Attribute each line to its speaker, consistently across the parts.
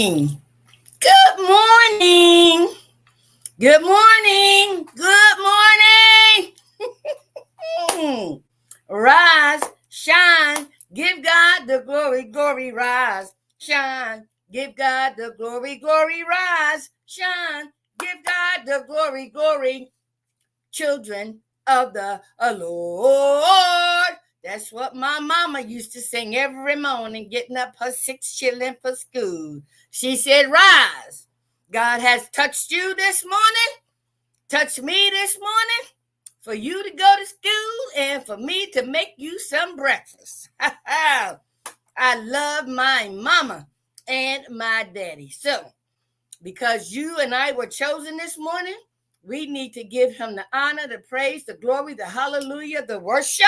Speaker 1: morning. Good morning. Good morning. Good morning. Rise, shine, give God the glory, glory, rise, shine, give God the glory, glory, rise, shine, give God the glory, glory, children of the Lord. That's what my mama used to sing every morning, getting up her 6 children for school. She said, rise. God has touched you this morning, touched me this morning, for you to go to school and for me to make you some breakfast. I love my mama and my daddy. So, because you and I were chosen this morning, we need to give him the honor, the praise, the glory, the hallelujah, the worship,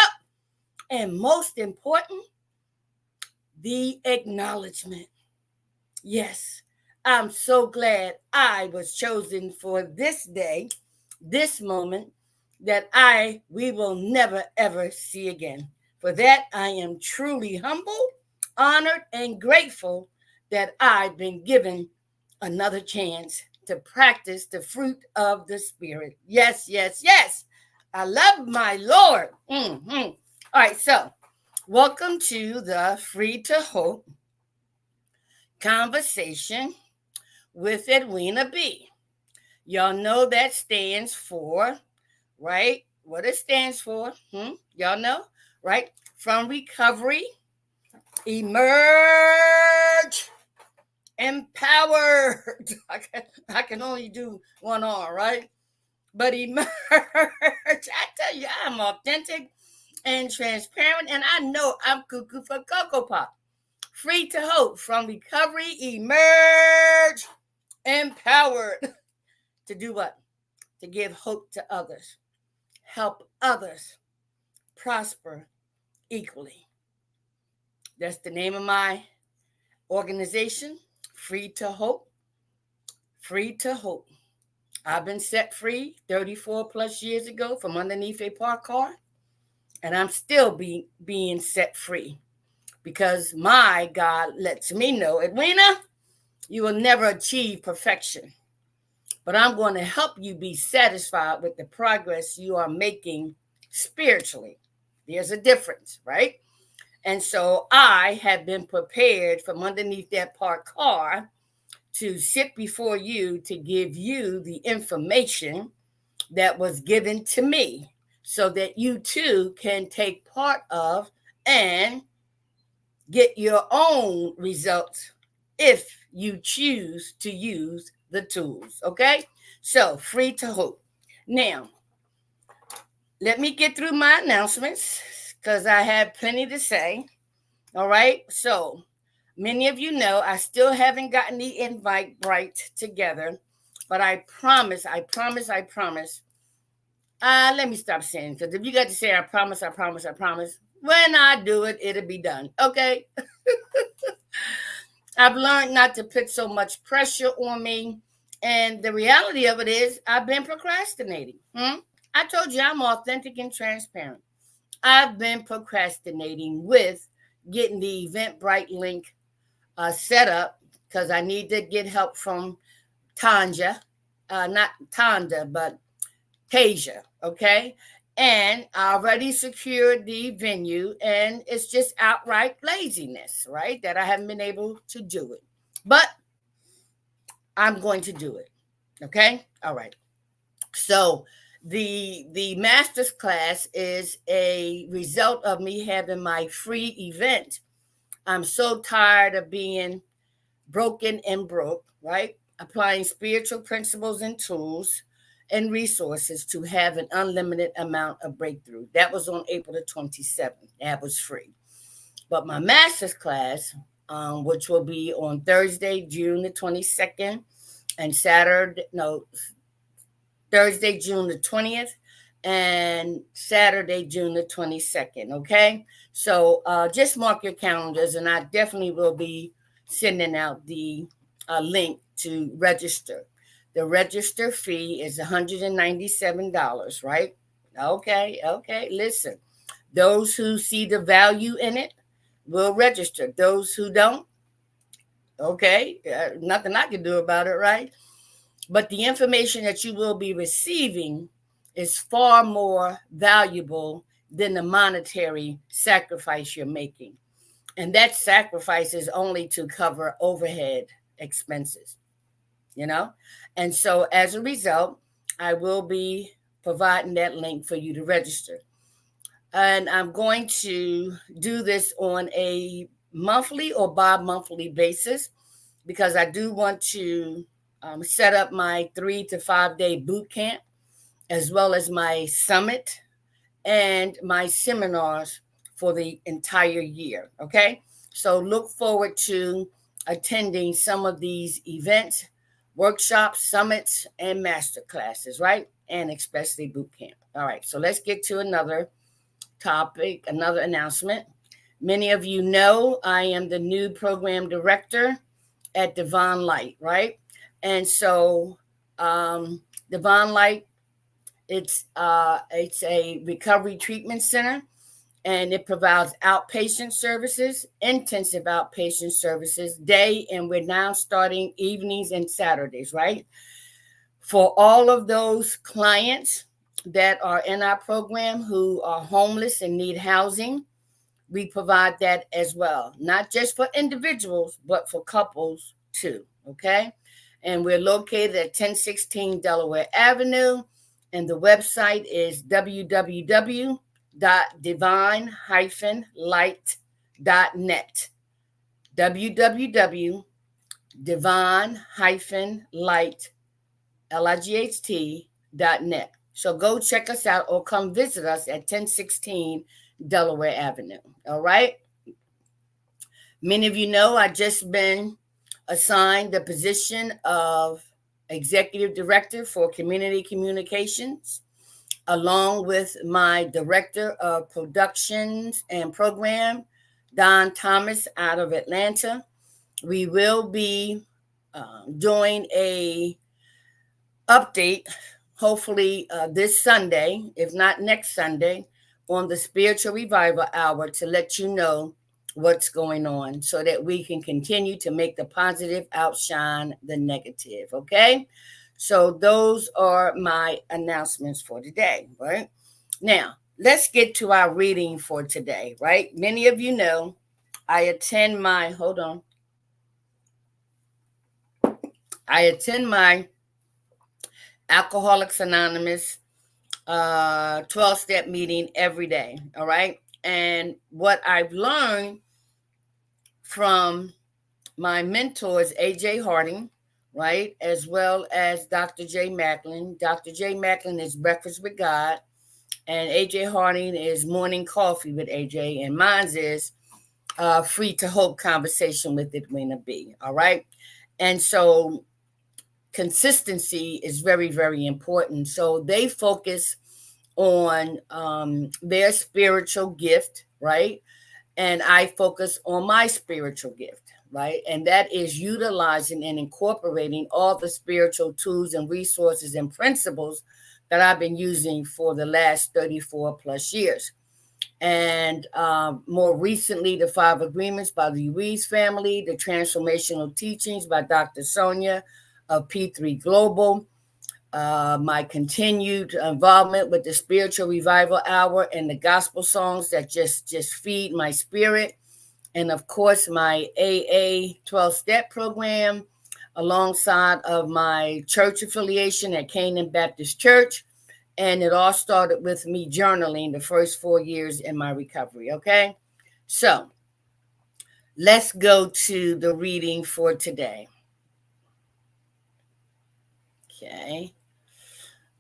Speaker 1: and most important, the acknowledgement. Yes, I'm so glad I was chosen for this day, this moment that we will never ever see again. For that, I am truly humbled, honored, and grateful that I've been given another chance to practice the fruit of the Spirit. Yes, yes, yes. I love my Lord. All right, so welcome to the Free to Hope conversation with Edwina B. Y'all know that stands for, right? What it stands for. Y'all know, right? From recovery, emerge, empowered. I can only do one arm, right? But emerge. I tell you, I'm authentic and transparent, and I know I'm cuckoo for Cocoa Pop. Free to hope, from recovery, emerge, empowered. To do what? To give hope to others, help others prosper equally. That's the name of my organization, Free to Hope. Free to Hope. I've been set free 34 plus years ago from underneath a parked car, and I'm still being set free because my God lets me know, Edwina, you will never achieve perfection, but I'm going to help you be satisfied with the progress you are making spiritually. There's a difference, right? And so I have been prepared from underneath that parked car to sit before you to give you the information that was given to me so that you too can take part of and get your own results if you choose to use the tools. Okay? So, free to hope. Now, let me get through my announcements because I have plenty to say. All right? So, many of you know I still haven't gotten the invite right together, but I promise. Let me stop saying, because if you got to say I promise, when I do it, it'll be done. Okay? I've learned not to put so much pressure on me. And the reality of it is I've been procrastinating. I told you I'm authentic and transparent. I've been procrastinating with getting the Eventbrite link set up because I need to get help from Tanja, not Tanda, but Tasia, okay? And I already secured the venue, and it's just outright laziness, right? That I haven't been able to do it. But I'm going to do it, okay? All right. So the master's class is a result of me having my free event. I'm so tired of being broken and broke, right? Applying spiritual principles and tools and resources to have an unlimited amount of breakthrough. That was on April the 27th. That was free. But my master's class, which will be on Thursday, June the 22nd, and Thursday, June the 20th, and Saturday, June the 22nd, okay? So just mark your calendars, and I definitely will be sending out the link to register. The register fee is $197, right? Okay. Listen, those who see the value in it will register. Those who don't, Okay, nothing I can do about it, right? But the information that you will be receiving is far more valuable than the monetary sacrifice you're making. And that sacrifice is only to cover overhead expenses, you know? And so as a result, I will be providing that link for you to register. And I'm going to do this on a monthly or bi-monthly basis because I do want to set up my 3 to 5 day boot camp as well as my summit and my seminars for the entire year. Okay, so look forward to attending some of these events, workshops, summits, and master classes, right? And especially boot camp. All right, so let's get to another topic, another announcement. Many of you know I am the new program director at Divine Light, right? And so Divine Light, it's a recovery treatment center, and it provides outpatient services, intensive outpatient services, day, and we're now starting evenings and Saturdays, right? For all of those clients that are in our program who are homeless and need housing, we provide that as well, not just for individuals, but for couples too. Okay. And we're located at 1016 Delaware Avenue. And the website is www.divine-light.net. www.divine-light.net. So go check us out or come visit us at 1016 Delaware Avenue. All right. Many of you know I just been assigned the position of executive director for community communications, along with my director of productions and program, Don Thomas, out of Atlanta. We will be doing a update, hopefully this Sunday, if not next Sunday, on the Spiritual Revival Hour to let you know what's going on so that we can continue to make the positive outshine the negative. Okay. So those are my announcements for today, right? Now, let's get to our reading for today, right? Many of you know I attend my, hold on. I attend my Alcoholics Anonymous 12-step meeting every day, all right? And what I've learned from my mentors, A.J. Harding, right, as well as Dr. J. Macklin. Dr. J. Macklin is Breakfast with God, and A.J. Harding is Morning Coffee with A.J., and mine's is Free to Hope Conversation with Edwina B, all right? And so consistency is very, very important. So they focus on their spiritual gift, right? And I focus on my spiritual gift, right? And that is utilizing and incorporating all the spiritual tools and resources and principles that I've been using for the last 34 plus years. And more recently, the 5 Agreements by the Ruiz family, the Transformational Teachings by Dr. Sonia of P3 Global, my continued involvement with the Spiritual Revival Hour and the gospel songs that just feed my spirit, and of course my AA 12-step program, alongside of my church affiliation at Canaan Baptist Church. And it all started with me journaling the first 4 years in my recovery. Okay, so let's go to the reading for today. Okay.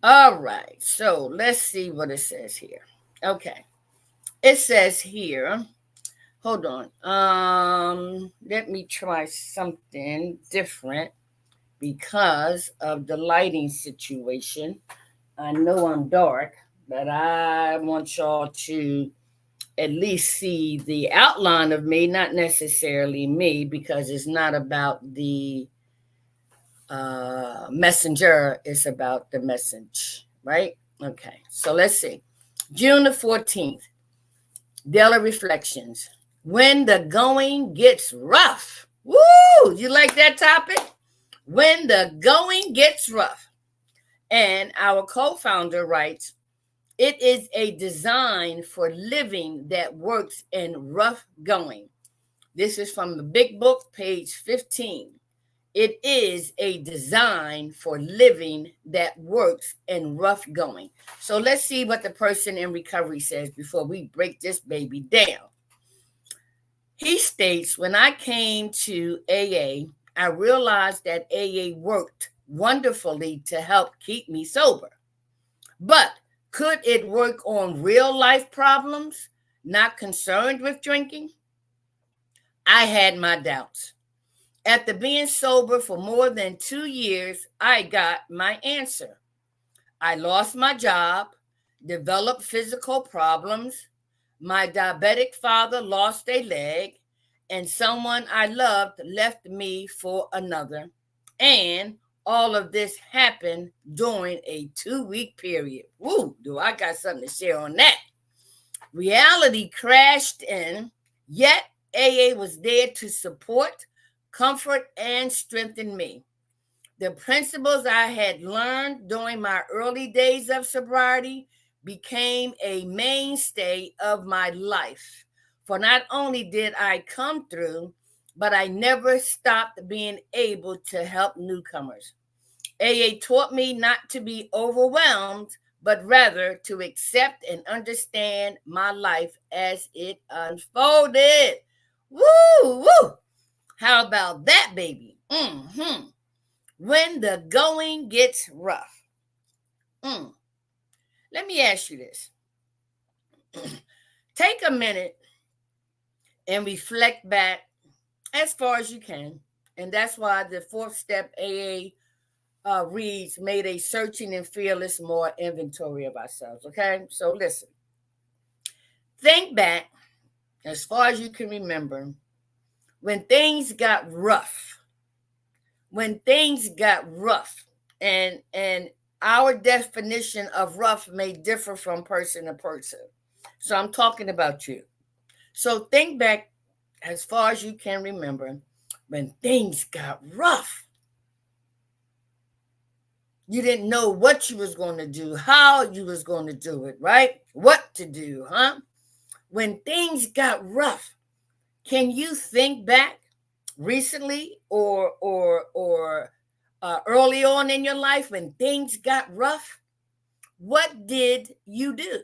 Speaker 1: All right, so let's see what it says here. Okay, it says here, hold on. Let me try something different because of the lighting situation. I know I'm dark, but I want y'all to at least see the outline of me, not necessarily me, because it's not about the messenger, is about the message, right? Okay, so let's see. June the 14th, Daily Reflections. When the going gets rough. Woo! You like that topic? When the going gets rough. And our co founder writes, it is a design for living that works in rough going. This is from the Big Book, page 15. It is a design for living that works in rough going. So let's see what the person in recovery says before we break this baby down. He states, when I came to AA, I realized that AA worked wonderfully to help keep me sober. But could it work on real life problems, not concerned with drinking? I had my doubts. After being sober for more than 2 years, I got my answer. I lost my job, developed physical problems. My diabetic father lost a leg, and someone I loved left me for another. And all of this happened during a 2-week period. Woo, do I got something to share on that? Reality crashed in, yet AA was there to support, comfort, and strengthen me. The principles I had learned during my early days of sobriety became a mainstay of my life. For not only did I come through, but I never stopped being able to help newcomers. AA taught me not to be overwhelmed, but rather to accept and understand my life as it unfolded. Woo, woo. How about that, baby? When the going gets rough. Let me ask you this. Take a minute and reflect back as far as you can. And that's why the fourth step AA reads, made a searching and fearless more inventory of ourselves. Okay, so listen. Think back as far as you can remember when things got rough. When things got rough, and our definition of rough may differ from person to person. So I'm talking about you. So think back as far as you can remember when things got rough. You didn't know what you was going to do, how you was going to do it, right? What to do, huh? When things got rough, can you think back recently or early on in your life when things got rough? What did you do?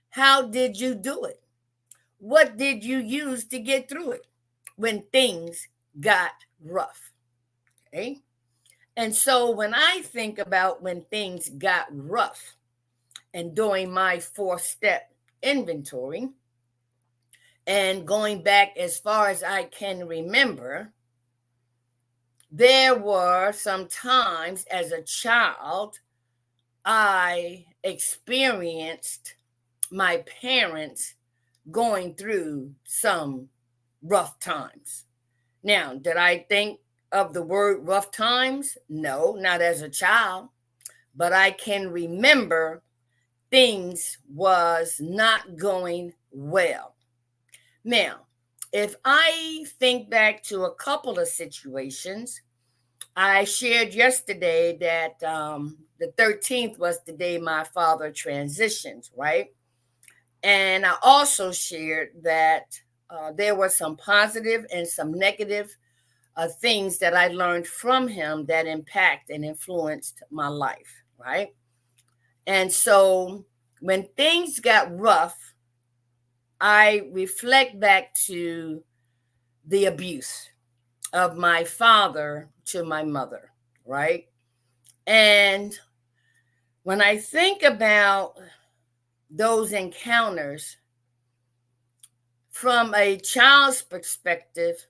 Speaker 1: How did you do it? What did you use to get through it when things got rough? Okay. And so when I think about when things got rough and doing my 4-step inventory and going back as far as I can remember, there were some times as a child I experienced my parents going through some rough times. Now, did I think of the word rough times? No, not as a child, but I can remember things was not going well. Now, if I think back to a couple of situations, I shared yesterday that the 13th was the day my father transitioned, right? And I also shared that there were some positive and some negative things that I learned from him that impact and influenced my life, right? And so when things got rough, I reflect back to the abuse of my father to my mother, right? And when I think about those encounters from a child's perspective,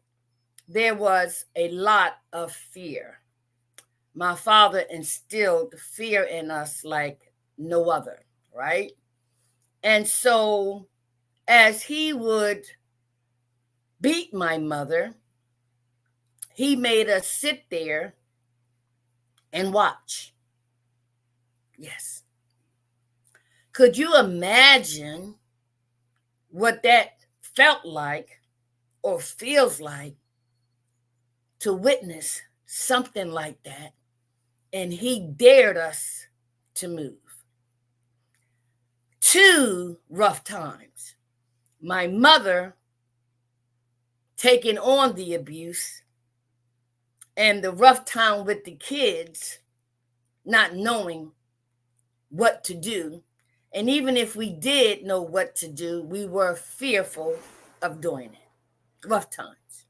Speaker 1: there was a lot of fear. My father instilled fear in us like no other, right? And so as he would beat my mother, he made us sit there and watch. Yes. Could you imagine what that felt like or feels like to witness something like that, and he dared us to move. 2 rough times. My mother taking on the abuse, and the rough time with the kids, not knowing what to do. And even if we did know what to do, we were fearful of doing it. Rough times.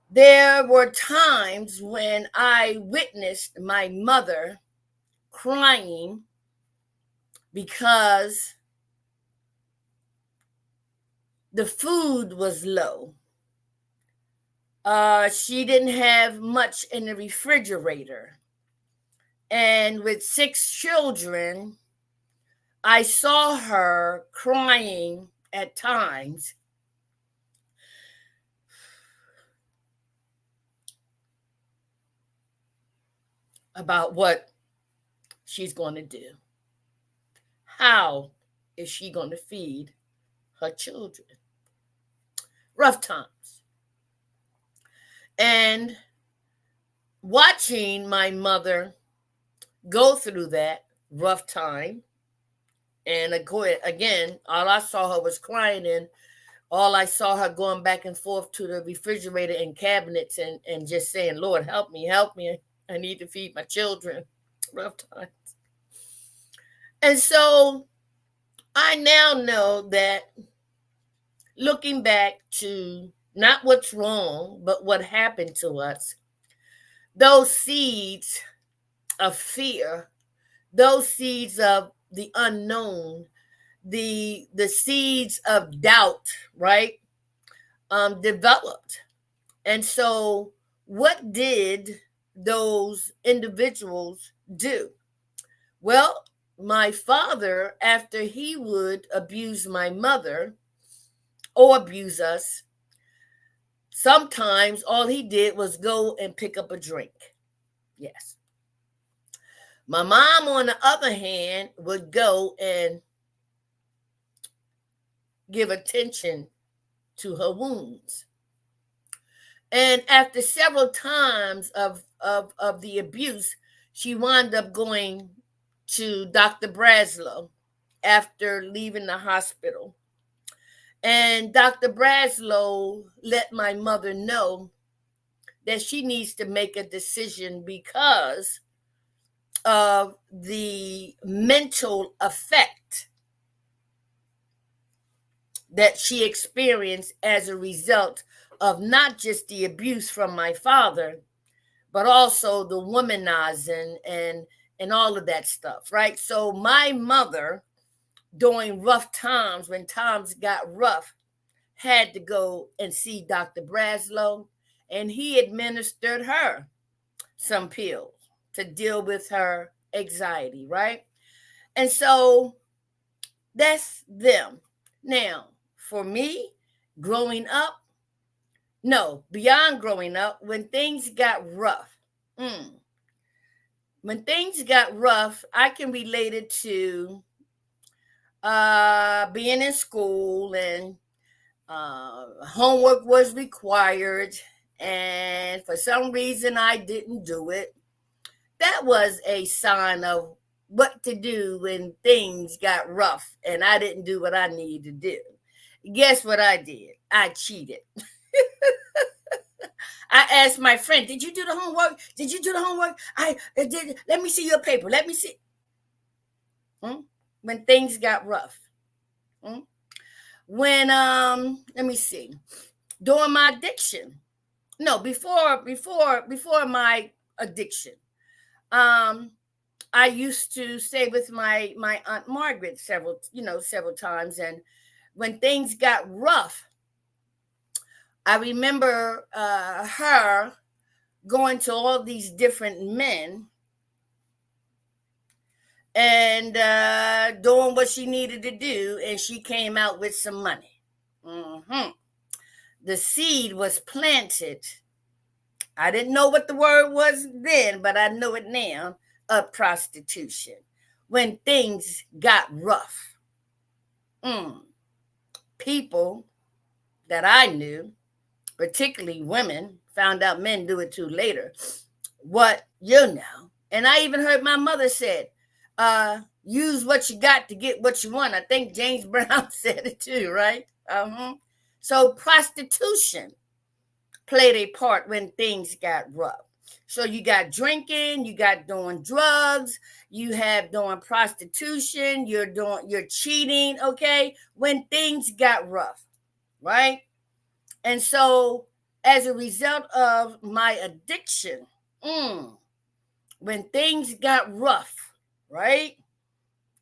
Speaker 1: There were times when I witnessed my mother crying because the food was low. She didn't have much in the refrigerator. And with 6 children, I saw her crying at times about what she's going to do. How is she going to feed her children? Rough times. And watching my mother go through that rough time, and again, all I saw her was crying, and all I saw her going back and forth to the refrigerator and cabinets and just saying, Lord, help me. I need to feed my children. Rough times. And so I now know that, looking back to not what's wrong, but what happened to us, those seeds of fear, those seeds of the unknown, the seeds of doubt, right, developed. And so what did those individuals do? Well, my father, after he would abuse my mother or abuse us, sometimes all he did was go and pick up a drink. Yes. My mom, on the other hand, would go and give attention to her wounds. And after several times of the abuse, she wound up going to Dr. Braslow after leaving the hospital. And Dr. Braslow let my mother know that she needs to make a decision because of the mental effect that she experienced as a result of not just the abuse from my father, but also the womanizing and all of that stuff, right? So my mother, during rough times, when times got rough, had to go and see Dr. Braslow, and he administered her some pills to deal with her anxiety, right? And so that's them. Now, for me, growing up, no, beyond growing up, when things got rough, when things got rough, I can relate it to being in school, and homework was required, and for some reason I didn't do it. That was a sign of what to do when things got rough and I didn't do what I needed to do. Guess what I did? I cheated. I asked my friend, did you do the homework? Did you do the homework? I did. Let me see your paper. Let me see. When things got rough. When, let me see. During my addiction. No, before my addiction. I used to stay with my Aunt Margaret several times. And when things got rough, I remember her going to all these different men and doing what she needed to do, and she came out with some money. The seed was planted. I didn't know what the word was then, but I know it now, of prostitution. When things got rough, people that I knew, particularly women, found out men do it too later, what you know. And I even heard my mother said, use what you got to get what you want. I think James Brown said it too, right? So prostitution played a part when things got rough. So you got drinking, you got doing drugs, you have doing prostitution, you're cheating, okay? When things got rough, right? And so as a result of my addiction, when things got rough, right?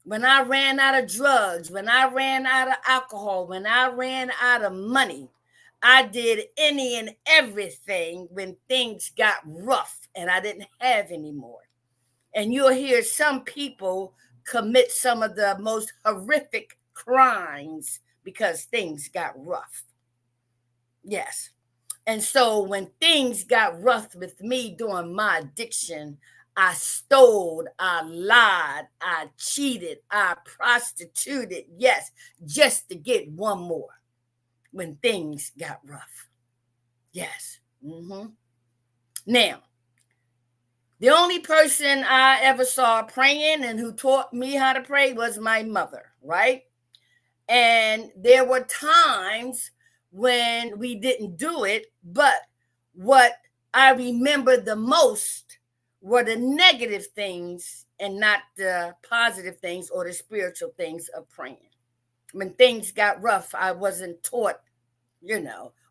Speaker 1: When I ran out of drugs, when I ran out of alcohol, when I ran out of money, I did any and everything when things got rough and I didn't have any more. And you'll hear some people commit some of the most horrific crimes because things got rough. Yes. And so when things got rough with me during my addiction, I stole, I lied, I cheated, I prostituted, yes, just to get one more when things got rough. Yes. Now, the only person I ever saw praying and who taught me how to pray was my mother, right? And there were times when we didn't do it, but what I remember the most were the negative things and not the positive things or the spiritual things of praying. When things got rough, I wasn't taught,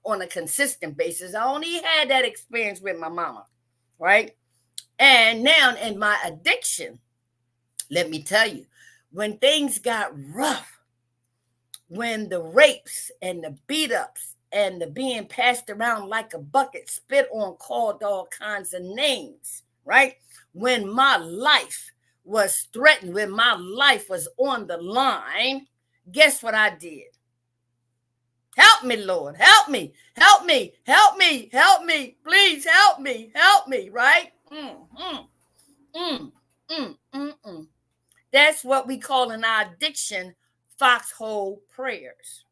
Speaker 1: on a consistent basis. I only had that experience with my mama, right? And now in my addiction, let me tell you, when things got rough, when the rapes and the beat ups and the being passed around like a bucket, spit on, called all kinds of names, right? When my life was threatened, when my life was on the line, guess what I did? Help me, Lord. Help me. Help me. Help me. Help me. Please help me. Help me, right? That's what we call in our addiction foxhole prayers.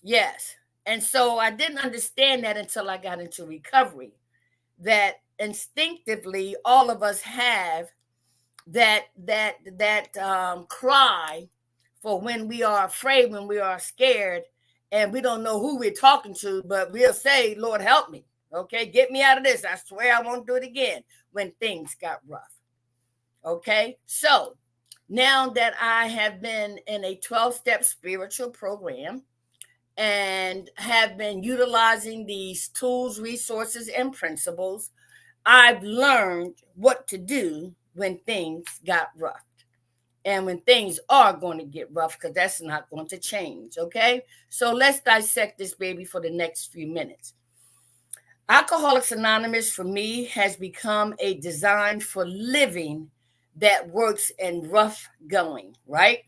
Speaker 1: Yes. And so I didn't understand that until I got into recovery, that instinctively all of us have that cry for when we are afraid, when we are scared, and we don't know who we're talking to, but we'll say, Lord, help me. Okay, get me out of this. I swear I won't do it again when things got rough. Okay, so now that I have been in a 12-step spiritual program and have been utilizing these tools, resources, and principles, I've learned what to do when things got rough. And when things are going to get rough, because that's not going to change, okay? So let's dissect this baby for the next few minutes. Alcoholics Anonymous, for me, has become a design for living that works in rough going, right?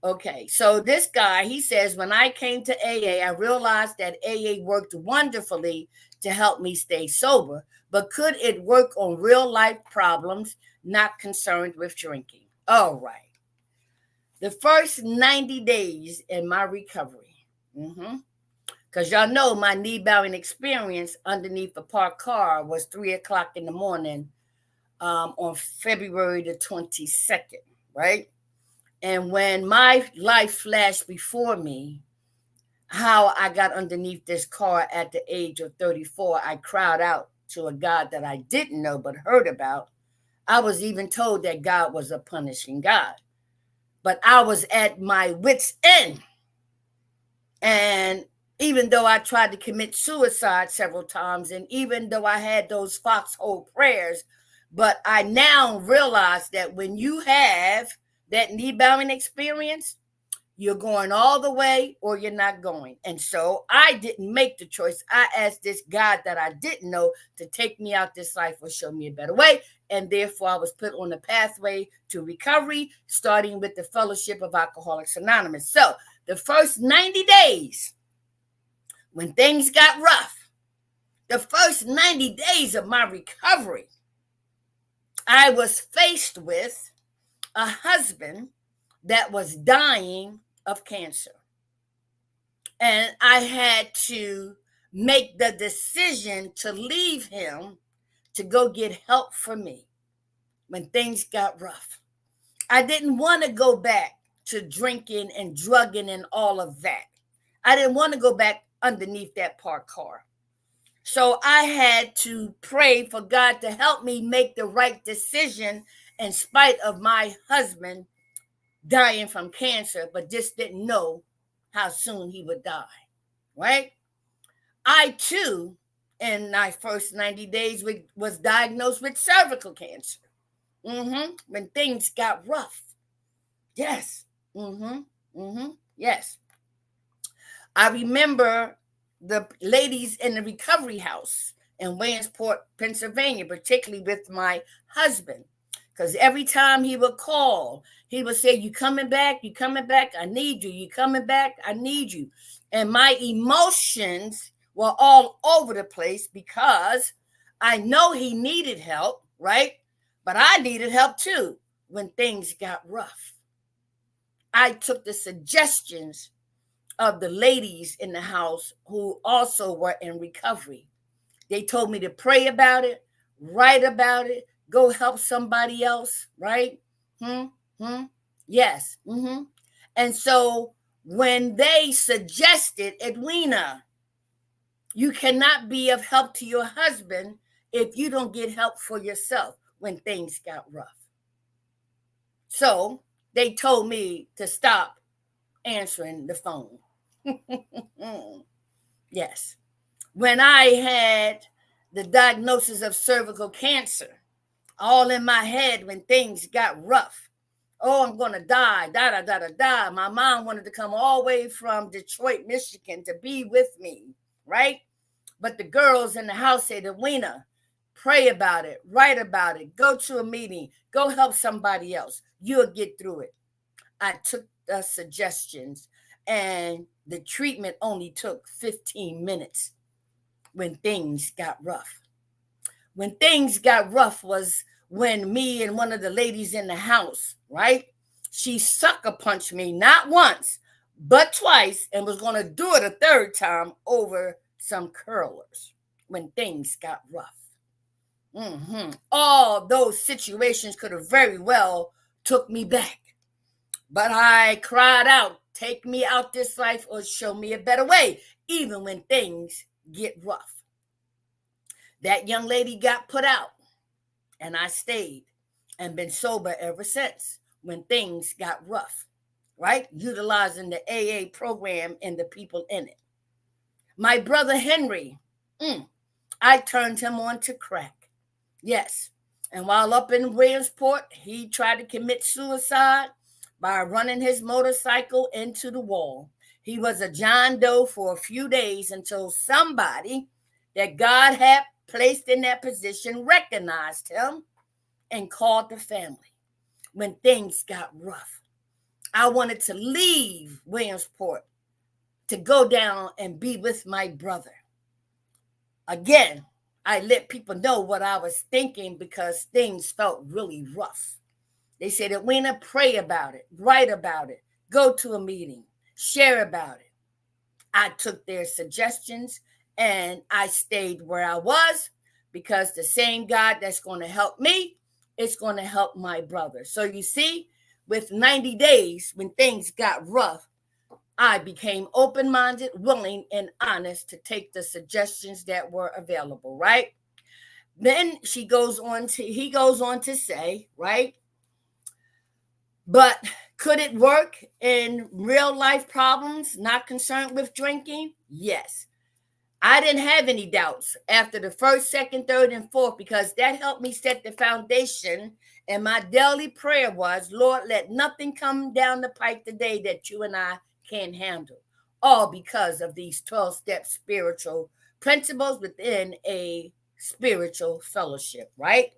Speaker 1: Okay, so this guy, he says, when I came to AA, I realized that AA worked wonderfully to help me stay sober, but could it work on real life problems not concerned with drinking? All right. The first 90 days in my recovery, because y'all know my knee bowing experience underneath a parked car was 3 o'clock in the morning on February the 22nd, right? And when my life flashed before me, how I got underneath this car at the age of 34, I cried out to a God that I didn't know but heard about. I was even told that God was a punishing God. But I was at my wit's end. And even though I tried to commit suicide several times, and even though I had those foxhole prayers, but I now realize that when you have that knee bowing experience, you're going all the way or you're not going. And so I didn't make the choice. I asked this God that I didn't know to take me out this life or show me a better way. And therefore I was put on the pathway to recovery, starting with the Fellowship of Alcoholics Anonymous. So the first 90 days, when things got rough, the first 90 days of my recovery, I was faced with a husband that was dying of cancer. And I had to make the decision to leave him to go get help for me when things got rough. I didn't want to go back to drinking and drugging and all of that. I didn't want to go back underneath that parked car. So I had to pray for God to help me make the right decision in spite of my husband dying from cancer, but just didn't know how soon he would die, right? I too, in my first 90 days, was diagnosed with cervical cancer. When things got rough. Yes. Yes. I remember the ladies in the recovery house in Williamsport, Pennsylvania, particularly with my husband. Because every time he would call, he would say, "You coming back? You coming back? I need you. You coming back? I need you." And my emotions were all over the place because I know he needed help, right? But I needed help too when things got rough. I took the suggestions of the ladies in the house who also were in recovery. They told me to pray about it, write about it, go help somebody else, right? Yes. And so when they suggested, Edwina, you cannot be of help to your husband if you don't get help for yourself when things got rough. So they told me to stop answering the phone. Yes. When I had the diagnosis of cervical cancer, all in my head when things got rough. Oh, I'm going to die, da. My mom wanted to come all the way from Detroit, Michigan to be with me, right? But the girls in the house said, "Edwina, pray about it, write about it, go to a meeting, go help somebody else. You'll get through it." I took the suggestions, and the treatment only took 15 minutes when things got rough. When things got rough was when me and one of the ladies in the house, right? She sucker punched me not once, but twice, and was going to do it a third time over some curlers when things got rough. All those situations could have very well took me back. But I cried out, "Take me out this life or show me a better way," even when things get rough. That young lady got put out, and I stayed and been sober ever since when things got rough, right? Utilizing the AA program and the people in it. My brother Henry, I turned him on to crack. Yes. And while up in Williamsport, he tried to commit suicide by running his motorcycle into the wall. He was a John Doe for a few days until somebody that God had placed in that position recognized him and called the family when things got rough. I wanted to leave Williamsport to go down and be with my brother. Again, I let people know what I was thinking because things felt really rough. They said, "Edwina, pray about it, write about it, go to a meeting, share about it." I took their suggestions and I stayed where I was because the same God that's going to help me is going to help my brother. So you see, with 90 days, when things got rough, I became open-minded, willing, and honest to take the suggestions that were available, right? Then he goes on to say, right? But could it work in real life problems not concerned with drinking? Yes. I didn't have any doubts after the first, second, third, and fourth because that helped me set the foundation. And my daily prayer was, "Lord, let nothing come down the pike today that you and I can't handle." All because of these 12-step spiritual principles within a spiritual fellowship, right?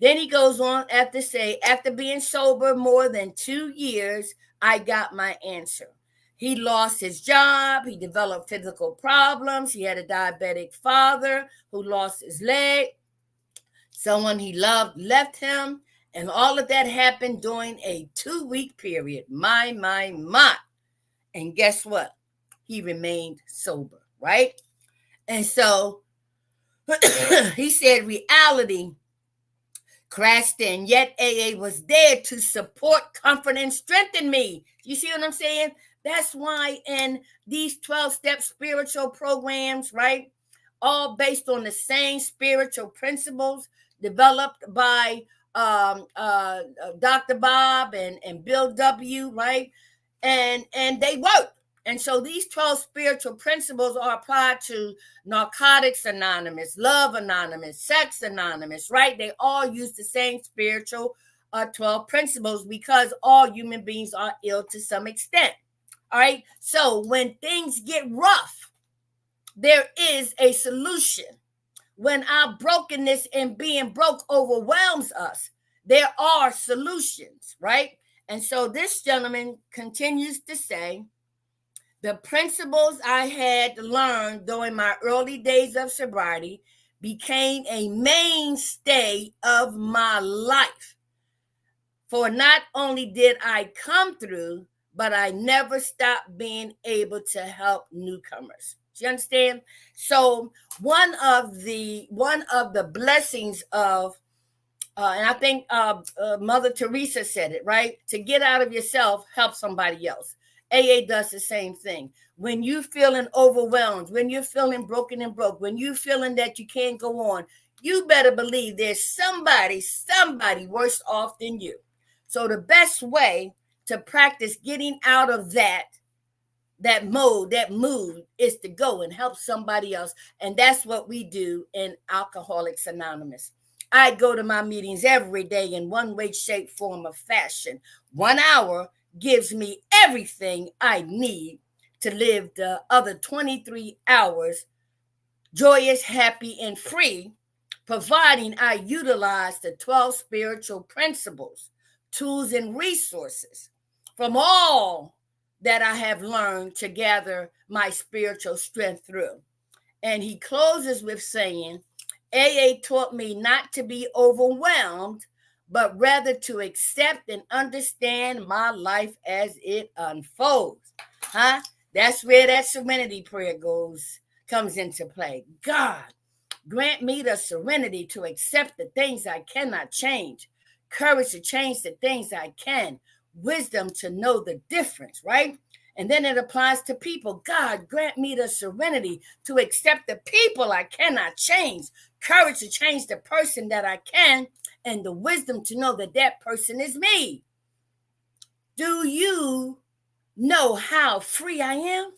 Speaker 1: Then he goes on after being sober more than 2 years, I got my answer. He lost his job. He developed physical problems. He had a diabetic father who lost his leg. Someone he loved left him. And all of that happened during a 2-week period. My. And guess what? he remained sober, right? And so he said reality crashed in, yet AA was there to support, comfort, and strengthen me. You see what I'm saying? That's why in these 12-step spiritual programs, right, all based on the same spiritual principles developed by Dr. Bob and Bill W., right? And they work. And so these 12 spiritual principles are applied to Narcotics Anonymous, Love Anonymous, Sex Anonymous, right? They all use the same spiritual 12 principles because all human beings are ill to some extent. All right. So when things get rough, there is a solution. When our brokenness and being broke overwhelms us, there are solutions, right? And so this gentleman continues to say, the principles I had learned during my early days of sobriety became a mainstay of my life. For not only did I come through, but I never stopped being able to help newcomers. Do you understand? So one of the blessings of and I think Mother Teresa said it, right? To get out of yourself, help somebody else. AA does the same thing. When you're feeling overwhelmed, when you're feeling broken and broke, when you're feeling that you can't go on, you better believe there's somebody worse off than you. So the best way to practice getting out of that mood is to go and help somebody else. And that's what we do in Alcoholics Anonymous. I go to my meetings every day in one way, shape, form, or fashion. 1 hour gives me everything I need to live the other 23 hours joyous, happy, and free, providing I utilize the 12 spiritual principles, tools, and resources from all that I have learned to gather my spiritual strength through. And he closes with saying, AA taught me not to be overwhelmed, but rather to accept and understand my life as it unfolds. That's where that serenity prayer comes into play. God, grant me the serenity to accept the things I cannot change, courage to change the things I can, wisdom to know the difference, right? And then it applies to people. God, grant me the serenity to accept the people I cannot change, courage to change the person that I can, and the wisdom to know that that person is me. Do you know how free I am?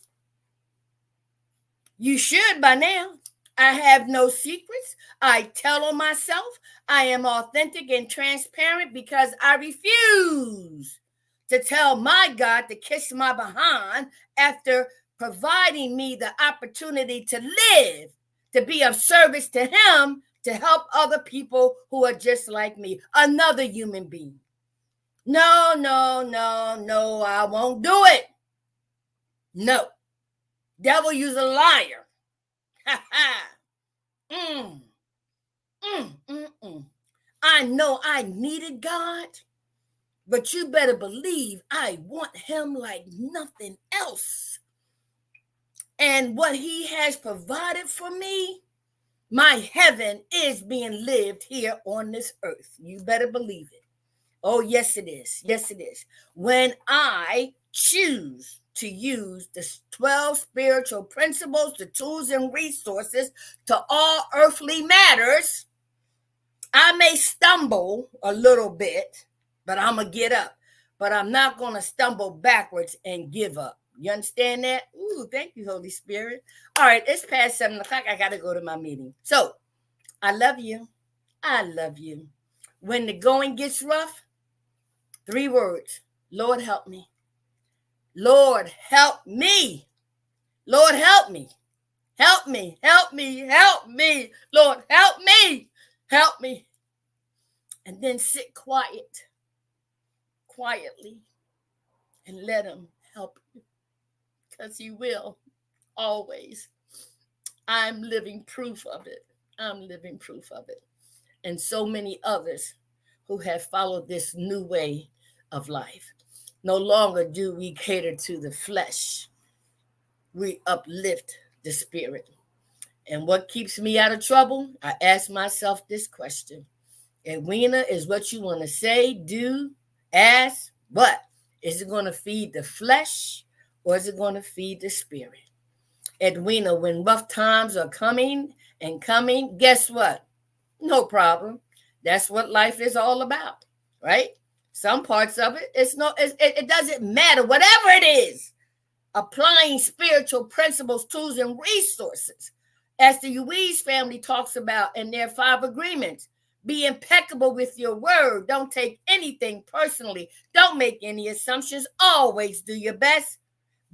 Speaker 1: You should by now. I have no secrets. I tell on myself. I am authentic and transparent because I refuse to tell my God to kiss my behind after providing me the opportunity to live, to be of service to him, to help other people who are just like me, another human being. No, I won't do it. No. Devil, you's a liar. Ha ha. I know I needed God, but you better believe I want him like nothing else. And what he has provided for me, my heaven is being lived here on this earth. You better believe it. Oh, yes, it is. Yes, it is. When I choose to use the 12 spiritual principles, the tools and resources to all earthly matters, I may stumble a little bit, but I'm going to get up. But I'm not going to stumble backwards and give up. You understand that? Ooh, thank you, Holy Spirit. All right, it's past 7 o'clock. I got to go to my meeting. So, I love you. I love you. When the going gets rough, 3 words. Lord, help me. Lord, help me. Lord, help me. Help me. Help me. Help me. Lord, help me. Help me. And then sit quietly, and let him help you. Because he will, always. I'm living proof of it. I'm living proof of it. And so many others who have followed this new way of life. No longer do we cater to the flesh. we uplift the spirit. And what keeps me out of trouble? I ask myself this question. Edwina, is what you want to say, do, ask, what? Is it going to feed the flesh or is it going to feed the spirit? Edwina, when rough times are coming and coming, guess what? No problem. That's what life is all about, right? Some parts of it, it doesn't matter. Whatever it is, applying spiritual principles, tools, and resources, as the Louise family talks about in their 5 agreements. Be impeccable with your word. Don't take anything personally. Don't make any assumptions. Always do your best.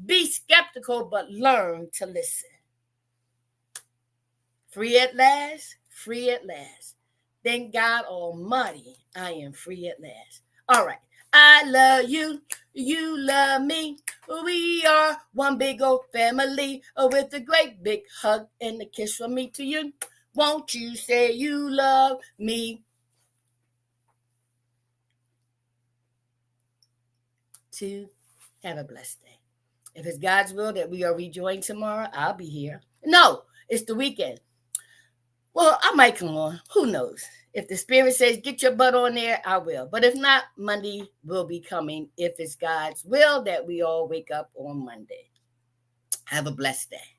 Speaker 1: Be skeptical, but learn to listen. Free at last, free at last. Thank God Almighty, I am free at last. All right. I love you. You love me. We are one big old family with a great big hug and a kiss from me to you. Won't you say you love me? Have a blessed day. If it's God's will that we are rejoined tomorrow, I'll be here. No, it's the weekend. Well, I might come on. Who knows? If the Spirit says get your butt on there, I will. But if not, Monday will be coming if it's God's will that we all wake up on Monday. Have a blessed day.